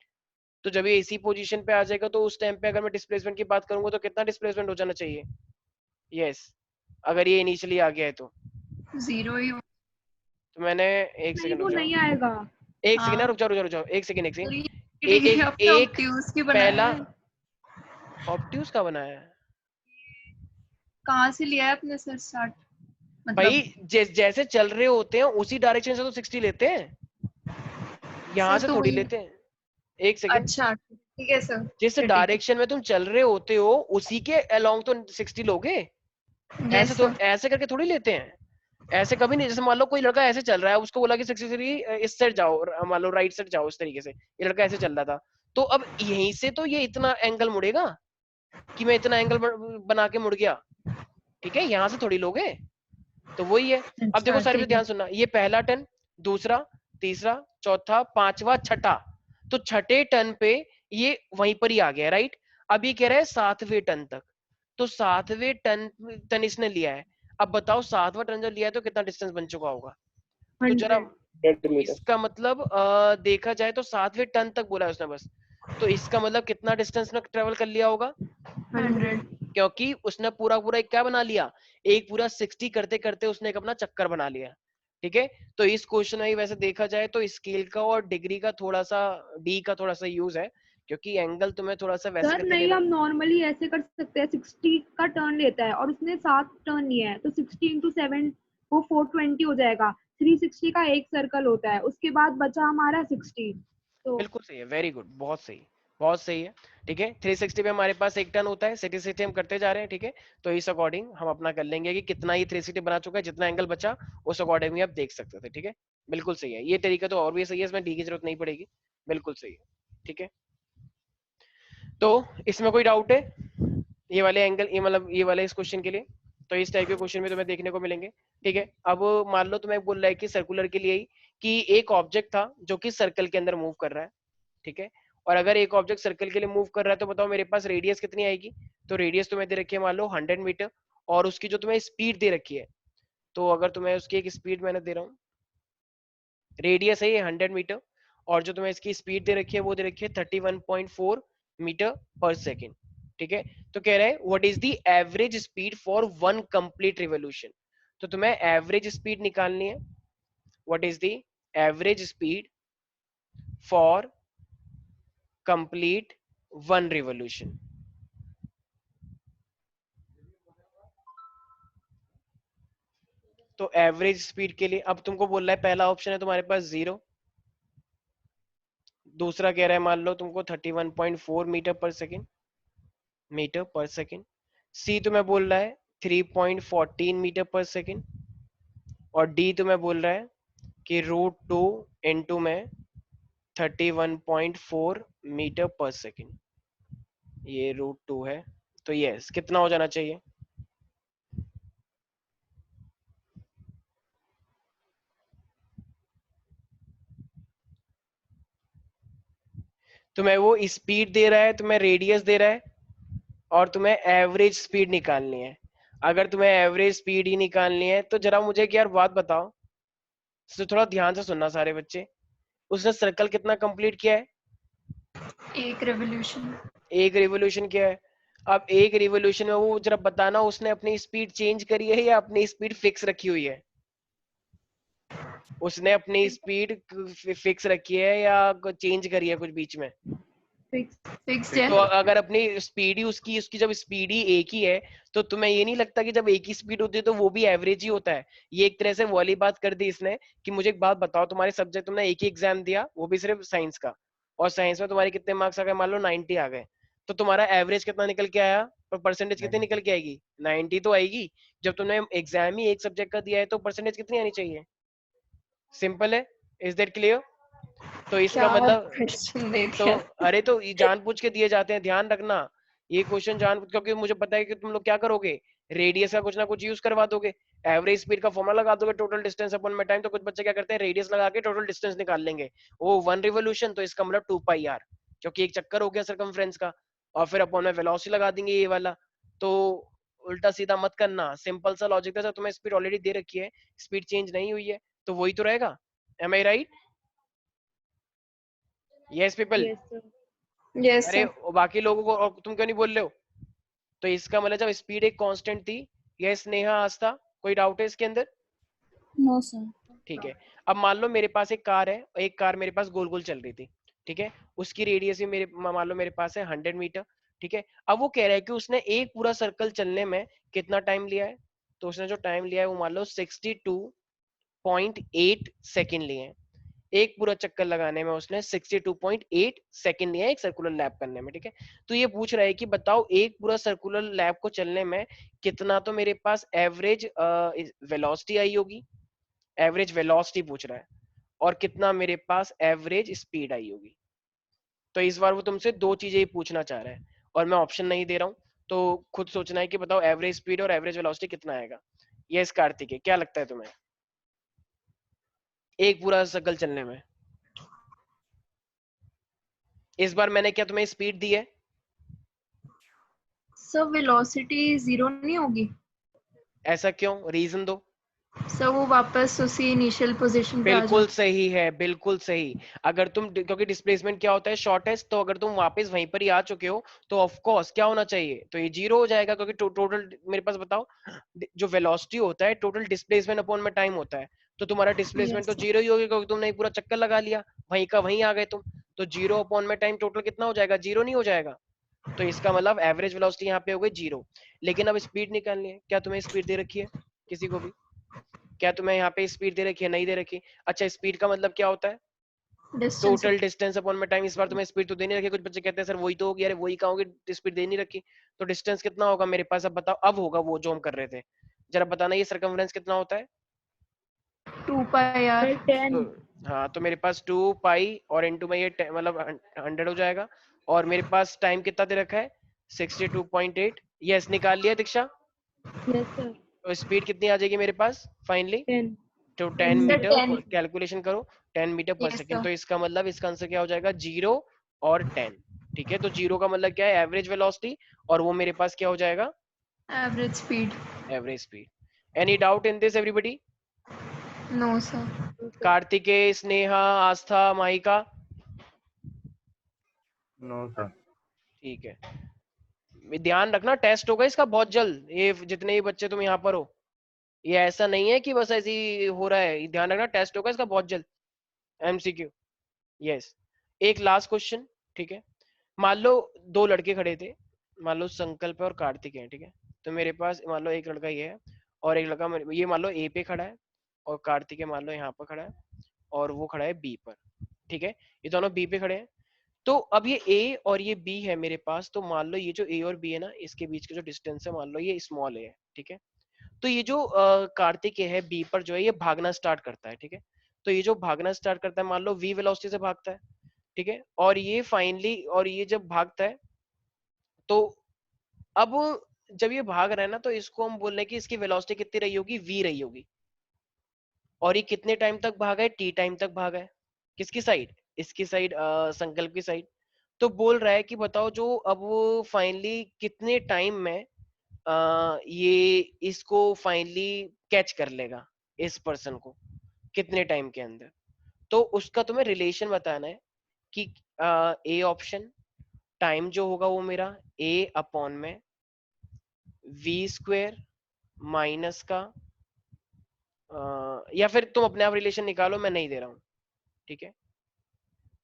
तो जब ये इसी पोजीशन पे आ जाएगा, तो उस टाइम पे अगर मैं डिस्प्लेसमेंट की बात करूंगा, तो कितना डिस्प्लेसमेंट हो जाना चाहिए? यस, अगर ये इनिशियली आ गया है तो 0 ही तो मैंने एक नहीं सेकंड वो रुक जाओ, नहीं आएगा। एक हाँ। सेकंड रुक जाओ, रुक जाओ, रुक जाओ, एक सेकंड, एक और सेकंड। ये एक अपने एक ऑब्ट्यूज की बनाया पहला है। ऑब्ट्यूज का बनाया है कहाँ से लिया है अपने सर स्टार्ट? भाई। मतलब जैसे चल रहे होते हैं उसी डायरेक्शन से तो 60 लेते हैं, यहाँ सर से तो थोड़ी वही। लेते हैं। एक सेकंड, अच्छा ठीक है सर, जिस फिर ठीक डायरेक्शन में तुम चल रहे होते हो उसी के अलोंग तो 60 लोगे। है। ऐसे यस तो सर। ऐसे करके थोड़ी लेते हैं, ऐसे कभी नहीं। जैसे मान लो कोई लड़का ऐसे चल रहा है, उसको बोला कि 63 इस साइड जाओ, मान लो राइट साइड जाओ, इस तरीके से ये लड़का ऐसे चल रहा था, तो अब यहीं से तो ये इतना एंगल मुड़ेगा कि मैं इतना एंगल बना के मुड़ गया, ठीक है, यहाँ से थोड़ी लोगे। तो वही है। अब देखो अच्छा सारे पे ठीक है। ध्यान सुनना, ये पहला टर्न, दूसरा, तीसरा, चौथा, पांचवा, छठा। तो छठे टर्न पे ये वहीं पर ही आ गया, राइट। अब ये कह रहा है 7वें टर्न तक, तो 7वें टर्न इसने लिया है। अब बताओ 7वां टर्न जब लिया है तो कितना डिस्टेंस बन चुका होगा? तो जरा 100 मीटर इसका मतलब देखा जाए तो 7वें टर्न तक बोला है उसने बस, तो इसका मतलब कितना डिस्टेंस में ट्रेवल कर लिया होगा? 100। क्योंकि उसने पूरा पूरा एक क्या बना लिया, एक पूरा 60 करते करते उसने एक अपना चक्कर बना लिया, ठीक है। तो इस क्वेश्चन में वैसे देखा जाए तो स्केल का और डिग्री का थोड़ा सा, डी का थोड़ा सा यूज है, क्योंकि एंगल तुम्हें थोड़ा सा वैसे सर करके नहीं, लेना। हम नॉर्मली ऐसे कर सकते हैं, 60 का टर्न लेता है और उसने 7 टर्न लिया है, तो 60 इंटू 7 वो 420 हो जाएगा। 360 का एक सर्कल होता है, उसके बाद बचा हमारा 60। तो बिल्कुल सही है, वेरी गुड, बहुत सही, बहुत सही है। ठीक है, 360 पे हमारे पास एक टर्न होता है, सिटी सिटी हम करते जा रहे हैं। ठीक है, तो इस अकॉर्डिंग हम अपना कर लेंगे कि कितना ये 360 बना चुका है, जितना एंगल बचा उस अकॉर्डिंग भी आप देख सकते थे। ठीक है, बिल्कुल सही है, ये तरीका तो और भी सही है, इसमें डी की जरूरत नहीं पड़ेगी। बिल्कुल सही है। ठीक है, तो इसमें कोई डाउट है ये वाले एंगल, ये मतलब ये वाले इस क्वेश्चन के लिए? तो इस टाइप के क्वेश्चन में तुम्हें देखने को मिलेंगे। ठीक है, अब मान लो तुम्हें बोल रहा है कि सर्कुलर के लिए ही कि एक ऑब्जेक्ट था जो कि सर्कल के अंदर मूव कर रहा है। ठीक है, और अगर एक ऑब्जेक्ट सर्कल के लिए मूव कर रहा है तो बताओ मेरे पास रेडियस कितनी आएगी? तो रेडियस तुम्हें दे रखी है मान लो 100 मीटर, और उसकी जो तुम्हें स्पीड दे रखी है, तो अगर तुम्हें उसकी एक स्पीड मैंने दे रहा हूँ, रेडियस है ये 100 मीटर, और जो तुम्हें इसकी स्पीड दे रखी है वो दे रखी है 31.4 मीटर पर सेकेंड। ठीक है, तो कह रहा है what is the average speed for one complete revolution. तो तुम्हें एवरेज स्पीड निकालनी है, what is the average speed for complete one revolution. तो एवरेज स्पीड के लिए अब तुमको बोल रहा है, पहला ऑप्शन है तुम्हारे पास 0, दूसरा कह रहा है मान लो तुमको 31.4 मीटर पर सेकेंड, सी तुम्हें बोल रहा है 3.14 मीटर पर सेकेंड, और डी तुम्हें बोल रहा है कि √2 इंटू में 31.4 मीटर पर सेकेंड, ये √2 है। तो यस, कितना हो जाना चाहिए? तुम्हें वो स्पीड दे रहा है, तुम्हें रेडियस दे रहा है, और तुम्हें एवरेज स्पीड निकालनी है। अगर तुम्हें एवरेज स्पीड ही निकालनी है तो जरा मुझे एक यार बात बताओ, तो थोड़ा ध्यान से सुनना सारे बच्चे। उसने सर्कल कितना कंप्लीट किया है? एक रेवोल्यूशन। एक रिवोल्यूशन किया है। अब एक रिवोल्यूशन में वो जरा बताना, उसने अपनी स्पीड चेंज करी है या अपनी स्पीड फिक्स रखी हुई है? उसने अपनी स्पीड फिक्स रखी है या चेंज करी है कुछ बीच में? फिक्स तो है। अगर अपनी स्पीड ही उसकी उसकी जब स्पीड ही एक ही है, तो तुम्हें ये नहीं लगता कि जब एक ही स्पीड होती है तो वो भी एवरेज ही होता है? ये एक तरह से वो वाली बात कर दी इसने कि मुझे एक बात बताओ, तुम्हारे सब्जेक्ट तुमने एक ही एग्जाम दिया, वो भी सिर्फ साइंस का, और साइंस में तुम्हारे कितने मार्क्स आ गए? मान लो 90 आ गए, तो तुम्हारा एवरेज कितना निकल के आया और परसेंटेज कितनी निकल के आएगी? 90 तो आएगी। जब तुमने एग्जाम ही एक सब्जेक्ट का दिया है तो परसेंटेज कितनी आनी चाहिए? सिंपल है, इज दैट क्लियर? तो इसका क्या मतलब, क्वेश्चन दे तो दिया। अरे तो ये जानबूझ के दिए जाते हैं, ध्यान रखना। ये क्वेश्चन क्योंकि मुझे पता है कि तुम लोग क्या करोगे, रेडियस का कुछ ना कुछ यूज करवा दोगे, एवरेज स्पीड का फॉर्मूला लगा दोगे, टोटल डिस्टेंस अपॉन में टाइम। तो कुछ बच्चे क्या करते हैं, रेडियस लगा के टोटल डिस्टेंस निकाल लेंगे, वो 1 रिवोल्यूशन, तो इसका मतलब 2 पाई आर, क्योंकि एक चक्कर हो गया सरकमफ्रेंस का, और फिर अपॉन में वेलोसिटी लगा देंगे ये वाला। तो उल्टा सीधा मत करना, सिंपल सा लॉजिक था। तुम्हें स्पीड ऑलरेडी दे रखी है, स्पीड चेंज नहीं हुई है, तो वही तो रहेगा। Am I right? Yes people? Yes sir. Yes अरे सर। वो बाकी लोगों को और तुम क्यों नहीं बोल रहे हो? तो इसका मतलब जब स्पीड एक कांस्टेंट थी, यह स्नेहा आस्था, कोई डाउट है इसके अंदर? No sir. ठीक है, अब मान लो मेरे पास एक कार है, एक कार मेरे पास गोल गोल चल रही थी। ठीक है, उसकी रेडियस भी मेरे मान लो मेरे पास है 100 मीटर। ठीक है, अब वो कह रहा है कि उसने एक पूरा सर्कल चलने में कितना टाइम लिया है? तो उसने जो टाइम लिया है वो मान लो 62.8 सेकेंड लिए हैं। एक पूरा चक्कर लगाने में उसने 62.8 सेकंड लिया एक सर्कुलर लैप करने में। ठीक है, तो ये पूछ रहा है कि बताओ एक पूरा सर्कुलर लैप को चलने में कितना तो मेरे पास एवरेज वेलोसिटी आई होगी, एवरेज वेलोसिटी पूछ रहा है, और कितना मेरे पास एवरेज स्पीड आई होगी। तो इस बार वो तुमसे दो चीजें ही पूछना चाह रहा है, और मैं ऑप्शन नहीं दे रहा हूँ, तो खुद सोचना है कि बताओ एवरेज स्पीड और एवरेज वेलोसिटी कितना आएगा। यस कार्तिक है, क्या लगता है तुम्हें एक पूरा सर्कल चलने में? इस बार मैंने क्या तुम्हें स्पीड दी है? सर वेलोसिटी 0 नहीं होगी? ऐसा क्यों, रीजन दो। सर वो वापस उसी इनिशियल पोजीशन पे आ बिल्कुल जाए। सही है, बिल्कुल सही। अगर तुम, क्योंकि डिस्प्लेसमेंट क्या होता है, शॉर्टेस्ट, तो अगर तुम वापस वहीं पर ही आ चुके हो तो ऑफ कोर्स क्या होना चाहिए, तो ये 0 हो जाएगा, क्योंकि टोटल मेरे पास बताओ जो वेलोसिटी होता है टोटल डिस्प्लेसमेंट अपॉन में टाइम होता है, तो तुम्हारा डिस्प्लेसमेंट यस तो सर। 0 ही होगा, क्योंकि तुमने एक पूरा चक्कर लगा लिया, वहीं का वहीं आ गए तुम। तो 0 अपॉन में टाइम टोटल कितना हो जाएगा, 0 नहीं हो जाएगा। तो इसका मतलब एवरेज वेलोसिटी यहाँ पे हो गई 0। लेकिन अब स्पीड निकालनी है, क्या तुम्हें स्पीड दे रखी है किसी को भी, क्या तुम्हें यहाँ पे स्पीड दे रखी है, नहीं दे रखी। अच्छा स्पीड का मतलब क्या होता है, डिस्टेंस। टोटल डिस्टेंस अपॉन में टाइम। इस बार तुम्हें स्पीड तो दे नहीं रखी, कुछ बच्चे कहते हैं सर वही तो होगी, अरे वही कहाँ होगी, स्पीड दे नहीं रखी। तो डिस्टेंस कितना होगा मेरे पास, अब बताओ, अब होगा वो जो हम कर रहे थे, जरा बताना ये सर्कमफ्रेंस कितना होता है। 2 पाई आर। सर 10। तो हाँ, तो मेरे पास 2 पाई और इनटू में ये मतलब 100 हो जाएगा। और मेरे पास टाइम कितना दे रखा है, 62.8। यस, निकाल लिया दीक्षा। Yes sir. तो स्पीड कितनी आ जाएगी मेरे पास फाइनली, 10। तो 10 सर मीटर, 10। कैलकुलेशन करो, 10 मीटर पर यस सेकेंड। सर। तो इसका मतलब इसका आंसर क्या हो जाएगा, 0 और 10। ठीक है, तो 0 का मतलब क्या है, एवरेज वेलोसिटी, और वो मेरे पास क्या हो जाएगा, average speed. Average speed. Any doubt in this everybody. No sir. Kartikeya, Sneha, Astha, Mahika. No sir. ठीक है, ध्यान रखना टेस्ट होगा इसका बहुत जल्द, ये जितने भी बच्चे तुम यहाँ पर हो, ये ऐसा नहीं है कि बस ऐसे ही हो रहा है, ध्यान रखना टेस्ट होगा इसका बहुत जल्द, एमसीक्यू। यस, एक लास्ट क्वेश्चन। ठीक है, मान लो दो लड़के खड़े थे, मान लो संकल्प और कार्तिक है। ठीक है, तो मेरे पास मान लो एक लड़का ये है और एक लड़का ये मान लो ए पे खड़ा है, और कार्तिक मान लो यहाँ पर खड़ा है, और वो खड़ा है बी पर। ठीक है, ये दोनों बी पे खड़े हैं। तो अब ये ए और ये बी है मेरे पास, तो मान लो ये जो ए और बी है ना, इसके बीच का जो डिस्टेंस है मान लो ये स्मॉल ए है। ठीक है, तो ये जो कार्तिक है बी पर जो है ये भागना स्टार्ट करता है। ठीक है, तो ये जो भागना स्टार्ट करता है मान लो वी वेलोसिटी से भागता है। ठीक है, और ये फाइनली, और ये जब भागता है तो अब जब ये भाग रहा है ना, तो इसको हम बोल रहे हैं कि इसकी वेलोसिटी कितनी रही होगी, वी रही होगी। और ये कितने टाइम तक भागा है, टी टाइम तक भागा है। किसकी साइड, इसकी साइड, संकल्प की साइड। तो बोल रहा है कि बताओ जो अब वो फाइनली कितने टाइम में ये इसको फाइनली कैच कर लेगा, इस पर्सन को, कितने टाइम के अंदर। तो उसका तुम्हें रिलेशन बताना है कि ए ऑप्शन, टाइम जो होगा वो मेरा ए अपॉन में वी स्क्वेयर माइनस का, या फिर तुम अपने आप रिलेशन निकालो, मैं नहीं दे रहा हूँ। ठीक है,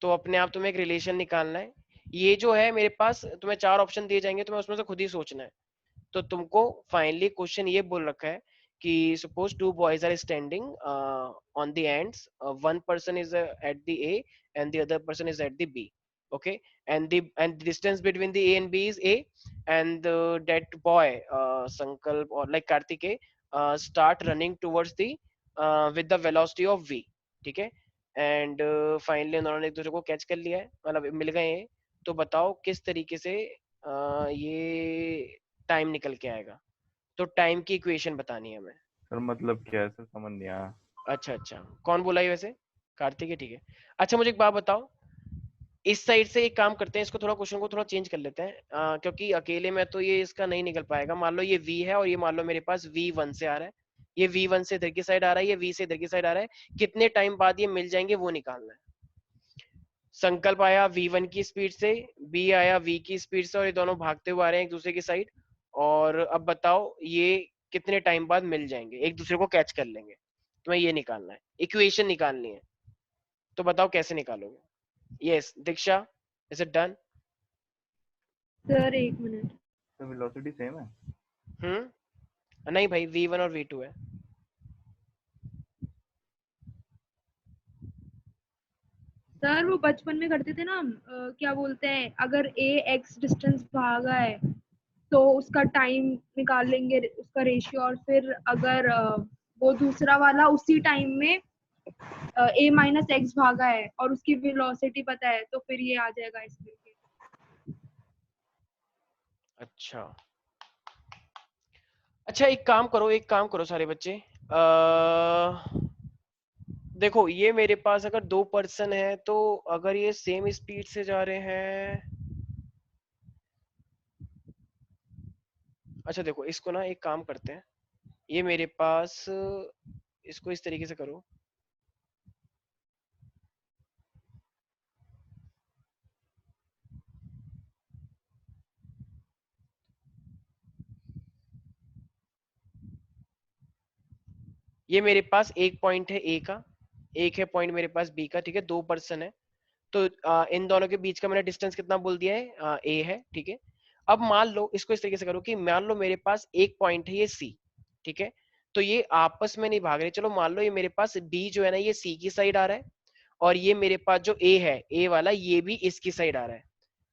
तो अपने आप तुम्हें एक रिलेशन निकालना है। ये जो है मेरे पास तुम्हें चार ऑप्शन दिए जाएंगे, तुम्हें उसमें से खुद ही सोचना है। तो तुमको फाइनली क्वेश्चन ये बोल रखा है कि suppose two boys are standing on the ends, one person is at the A end the other person is at the B. okay, and the distance between the a and b is a, and that boy sankalp or like kartike start running towards the with the velocity of v. ठीक है, and finally उन्होंने एक दूसरे को catch कर लिया है, मतलब मिल गए हैं। तो बताओ किस तरीके से ये टाइम निकल के आएगा। तो टाइम की इक्वेशन बतानी है हमें। सर मतलब क्या है सर, समझ नहीं आया। अच्छा अच्छा, कौन बोला ये वैसे, कार्तिक है। ठीक है, अच्छा मुझे एक बात बताओ, इस साइड से एक काम करते हैं, इसको थोड़ा क्वेश्चन को थोड़ा चेंज कर लेते हैं, क्योंकि अकेले में तो ये इसका नहीं निकल पाएगा। मान लो ये v है और ये मान लो मेरे पास v1 से आ रहा है, ये v1 से इधर की साइड आ रहा है, ये v से इधर की साइड आ रहा है, कितने टाइम बाद ये मिल जाएंगे वो निकालना है। संकल्प आया v1 की स्पीड से, b आया v की स्पीड से, और ये दोनों भागते हुए आ रहे हैं एक दूसरे की साइड। और अब बताओ ये कितने टाइम बाद मिल जाएंगे, एक दूसरे को कैच कर लेंगे। तुम्हें ये निकालना है, इक्वेशन निकालनी है। तो बताओ कैसे निकालोगे। Yes Diksha, is it done. Sir एक मिनट। सर वेलोसिटी सेम है। नहीं भाई, v1 और v2 है। सर वो बचपन में करते थे ना हम, क्या बोलते हैं, अगर ए एक्स डिस्टेंस भागा है तो उसका टाइम निकाल लेंगे, उसका रेशियो, और फिर अगर वो दूसरा वाला उसी टाइम में ए माइनस एक्स भागा है और उसकी वेलोसिटी पता है, तो फिर ये आ जाएगा इसमें। अच्छा अच्छा, एक काम करो सारे बच्चे, देखो ये मेरे पास अगर दो पर्सन है, तो अगर ये सेम स्पीड से जा रहे हैं, अच्छा देखो इसको ना एक काम करते हैं, ये मेरे पास इसको इस तरीके से करो, ये मेरे पास एक पॉइंट है ए का, एक है पॉइंट मेरे पास बी का। ठीक है, दो पर्सन है, तो इन दोनों के बीच का मैंने डिस्टेंस कितना बोल दिया है, ए है, ठीक है। अब मान लो इसको इस तरीके से करो कि मान लो मेरे पास एक पॉइंट है ये सी, ठीक है, तो ये आपस में नहीं भाग रहे। चलो मान लो ये मेरे पास बी जो है ना ये सी की साइड आ रहा है, और ये मेरे पास जो ए है, ए वाला, ये भी इसकी साइड आ रहा है,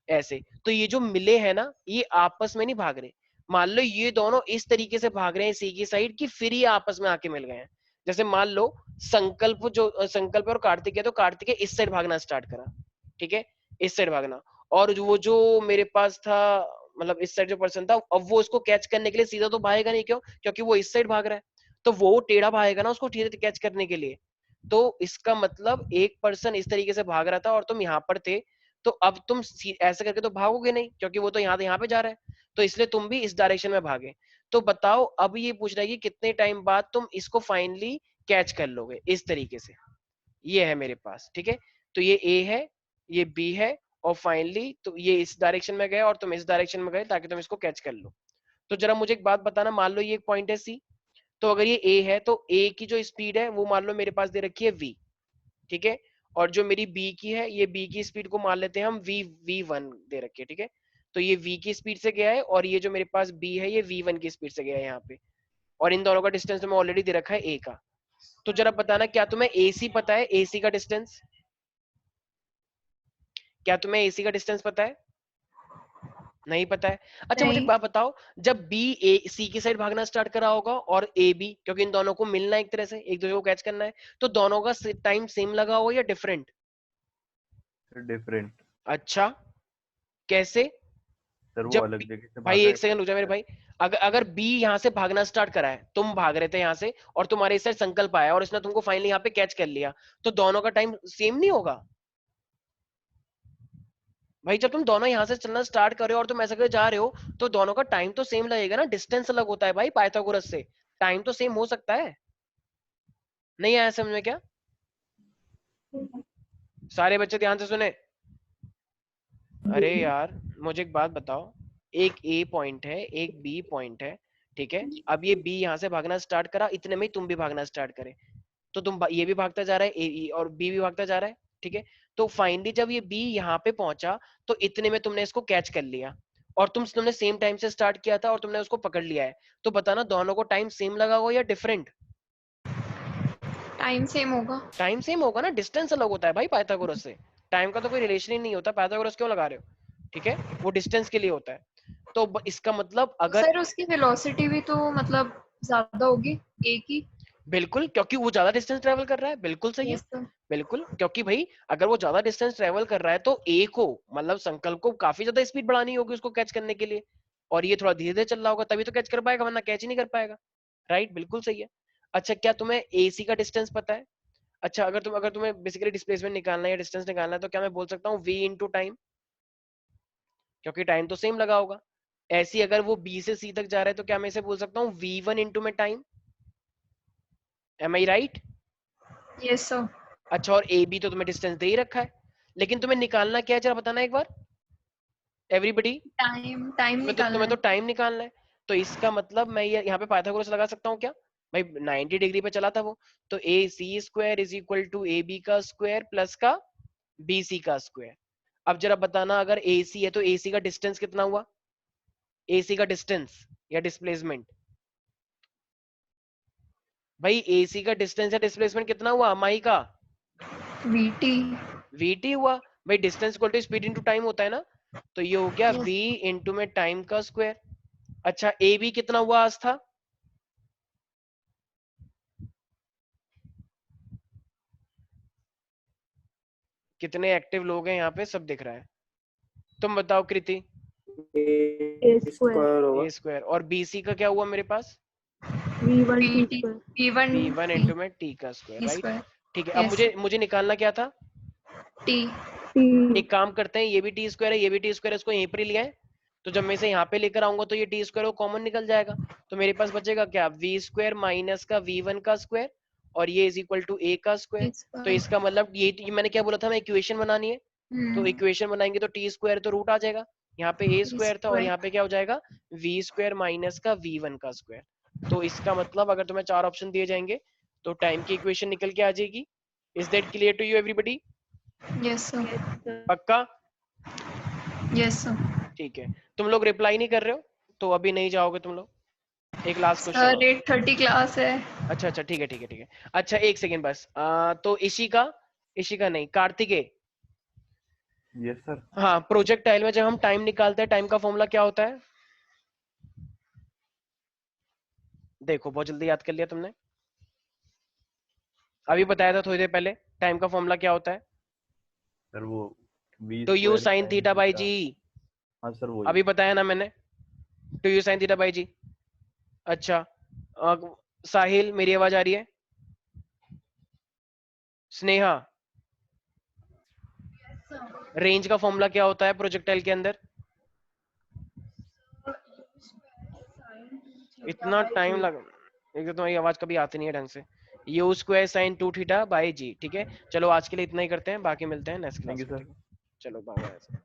ऐसे। तो ये जो मिले हैं ना ये आपस में नहीं भाग रहे। मान लो ये दोनों इस तरीके से भाग रहे हैं सी की साइड की, फिर ये आपस में आके मिल गए हैं। जैसे मान लो संकल्प और कार्तिक है, तो कार्तिक इस साइड भागना स्टार्ट करा, ठीक है, इस साइड भागना, और वो जो मेरे पास था, मतलब इस साइड जो पर्सन था, अब वो उसको कैच करने के लिए सीधा तो भागेगा नहीं, क्यों? क्योंकि वो इस साइड भाग रहा है, तो वो टेढ़ा भागेगा ना उसको कैच करने के लिए। तो इसका मतलब एक पर्सन इस तरीके से भाग रहा था और तुम यहाँ पर थे, तो अब तुम ऐसे करके तो भागोगे नहीं, क्योंकि वो तो यहाँ पे जा रहा है, तो इसलिए तुम भी इस डायरेक्शन में भागे। तो बताओ अब ये पूछ रहा है कि कितने टाइम बाद तुम इसको फाइनली कैच कर लोगे, इस तरीके से। ये है मेरे पास, ठीक है, तो ये ए है, ये बी है, और फाइनली तो ये इस डायरेक्शन में गए और तुम इस डायरेक्शन में गए ताकि तुम इसको कैच कर लो। तो जरा मुझे एक बात बताना, मान लो ये एक पॉइंट है सी, तो अगर ये ए है तो ए की जो स्पीड है वो मान लो मेरे पास दे रखी है v, ठीक है, और जो मेरी बी की है, ये बी की स्पीड को मान लेते हैं हम v1 दे रखी है, ठीक है। तो ये v की स्पीड से गया है, और ये जो मेरे पास b है ये v1 की स्पीड से गया है यहाँ पे, और इन दोनों का डिस्टेंस में ऑलरेडी दे रखा है a का। तो जरा बताना क्या तुम्हें ac पता है, ac का डिस्टेंस? क्या तुम्हें ac का डिस्टेंस पता है? नहीं पता है। अच्छा मुझे एक नहीं। बात बताओ, जब बी ए सी की साइड भागना स्टार्ट करा होगा और ए बी, क्योंकि इन दोनों को मिलना है एक तरह से, एक दूसरे को कैच करना है, तो दोनों का टाइम सेम लगा होगा या डिफरेंट? डिफरेंट। अच्छा, कैसे? सर वो जब अलग जगह से भाई भागा एक है सेकंड रुक जा मेरे भाई, अगर बी यहाँ से भागना स्टार्ट करा है, तुम भाग रहे थे यहाँ से और तुम्हारे इस साइड संकल्प आया और इसने तुमको फाइनली यहाँ पे कैच कर लिया, तो दोनों का टाइम सेम नहीं होगा? भाई जब तुम दोनों यहाँ से चलना स्टार्ट कर रहे हो और तुम ऐसे करके जा रहे हो, तो दोनों का टाइम तो सेम लगेगा ना, डिस्टेंस अलग होता है भाई, पाइथागोरस से टाइम तो सेम हो सकता है। नहीं आया समझ में क्या? सारे बच्चे ध्यान से सुने। अरे यार मुझे एक बात बताओ, एक ए पॉइंट है, एक बी पॉइंट है, ठीक है, अब ये बी यहाँ से भागना स्टार्ट करा, इतने में ही तुम भी भागना स्टार्ट करे, तो तुम ये भी भागता जा रहा है, ए और बी भी भागता जा रहा है, ठीक है। तो फाइनली जब ये बी यहाँ पे पहुंचा, तो इतने में तुमने इसको कैच कर लिया, और तुमने सेम टाइम से स्टार्ट किया था और तुमने उसको पकड़ लिया है, तो बताना दोनों को टाइम सेम लगा होगा या डिफरेंट? टाइम सेम होगा। टाइम सेम होगा ना, डिस्टेंस अलग होता है भाई पाइथागोरस से, टाइम का तो कोई रिलेशन ही नहीं होता, पाइथागोरस क्यों लगा रहे हो, ठीक है, वो डिस्टेंस के लिए होता है। तो इसका मतलब अगर सर उसकी वेलोसिटी भी तो मतलब ज्यादा होगी एक ही। बिल्कुल, क्योंकि वो ज्यादा डिस्टेंस ट्रेवल कर रहा है, बिल्कुल सही है, यस सर। बिल्कुल, क्योंकि भाई अगर वो ज्यादा डिस्टेंस ट्रेवल कर रहा है तो ए को, मतलब संकल्प को काफी ज्यादा स्पीड बढ़ानी होगी उसको कैच करने के लिए, और ये थोड़ा धीरे धीरे चल रहा होगा तभी तो कैच कर पाएगा, वरना कैच ही नहीं कर पाएगा, राइट, बिल्कुल सही है। अच्छा क्या तुम्हें एसी का डिस्टेंस पता है? अच्छा अगर तुम्हें बेसिकली डिस्प्लेसमेंट निकालना है या डिस्टेंस निकालना है, तो क्या मैं बोल सकता हूँ v इंटू टाइम, क्योंकि टाइम तो सेम लगा होगा। ऐसी अगर वो बी से सी तक जा रहा है तो क्या मैं इसे बोल सकता हूँ v1 इंटू में time, M I right? Yes sir. अच्छा और ए बी तो तुम्हें डिस्टेंस दे ही रखा है, लेकिन तुम्हें निकालना क्या है जरा बताना एक बार एवरीबडी। टाइम निकालना तुम्हें तो है। टाइम निकालना है, तो इसका मतलब मैं ये यहाँ पे पाइथागोरस लगा सकता हूँ क्या? भाई 90 डिग्री पे चला था वो, तो a c square is equal to a b का स्क्वायर प्लस का बी सी का स्क्वायर। अब जरा बताना अगर ए सी है तो ए सी का डिस्टेंस कितना हुआ, ए सी का डिस्टेंस या डिस्प्लेसमेंट? भाई ए सी का डिस्टेंस या डिस्प्लेसमेंट कितना हुआ माई का? वीटी। वीटी हुआ। भाई distance equal to speed into time होता है ना, तो ये हो गया यस। v इंटू में टाइम का स्क्वायर। अच्छा ए बी कितना हुआ आज था? कितने एक्टिव लोग हैं यहाँ पे, सब दिख रहा है, तुम बताओ कृति। ए स्क्वायर ए स्क्वायर, और बी सी का क्या हुआ मेरे पास? v1 t VT square v1 v1 into में टी का स्क्वायर, टी राइट, स्क्वायर। ठीक है। अब यस मुझे निकालना क्या था? टी। t एक काम करते हैं, ये भी टी स्क्वायर है, ये भी टी स्क्वायर है, इसको यहीं पर ही लिया है, तो जब मैं इसे यहाँ पे लेकर आऊंगा तो ये टी स्क्वायर को कॉमन निकल जाएगा, तो मेरे पास बचेगा क्या, वी स्क्वायर माइनस का v1 का स्क्वायर, और ये इज इक्वल टू ए का स्क्वायर। तो इसका मतलब ये मैंने क्या बोला था, मैं इक्वेशन बनानी है, तो इक्वेशन बनाएंगे तो टी स्क्वायर तो रूट आ जाएगा, यहाँ पे ए स्क्वायर था और यहाँ पे क्या हो जाएगा वी स्क्वायर माइनस का v1 का स्क्वायर। तो इसका मतलब अगर तुम्हें 4 ऑप्शन दिए जाएंगे तो टाइम की इक्वेशन निकल के आ जाएगी। Is that clear to you everybody? Yes sir, पक्का? Yes sir. ठीक है, तुम लोग रिप्लाई नहीं कर रहे हो तो अभी नहीं जाओगे तुम लोग। एक लास्ट क्वेश्चन सर 8:30 क्लास है। अच्छा अच्छा, ठीक है ठीक है ठीक है। अच्छा एक सेकेंड बस, तो इशिका नहीं, कार्तिकेय। Yes sir. हाँ, प्रोजेक्टाइल में जब हम टाइम निकालते हैं, टाइम का फॉर्मूला क्या होता है? देखो बहुत जल्दी याद कर लिया तुमने, अभी बताया था थोड़ी देर पहले। टाइम का फॉर्मूला क्या होता है? सर वो बी two u square sine theta by g. हाँ सर वो अभी बताया ना मैंने, two u sine theta by g. अच्छा, साहिल मेरी आवाज आ रही है? स्नेहा, रेंज का फॉर्मूला क्या होता है प्रोजेक्टाइल के अंदर? इतना टाइम लग, एक तो तुम्हारी आवाज कभी आती नहीं है ढंग से। U square sine 2 theta by g. ठीक है, चलो आज के लिए इतना ही करते हैं, बाकी मिलते हैं नेक्स्ट थैंक क्लास यू में। सर। ठीक है, चलो बाय बाय।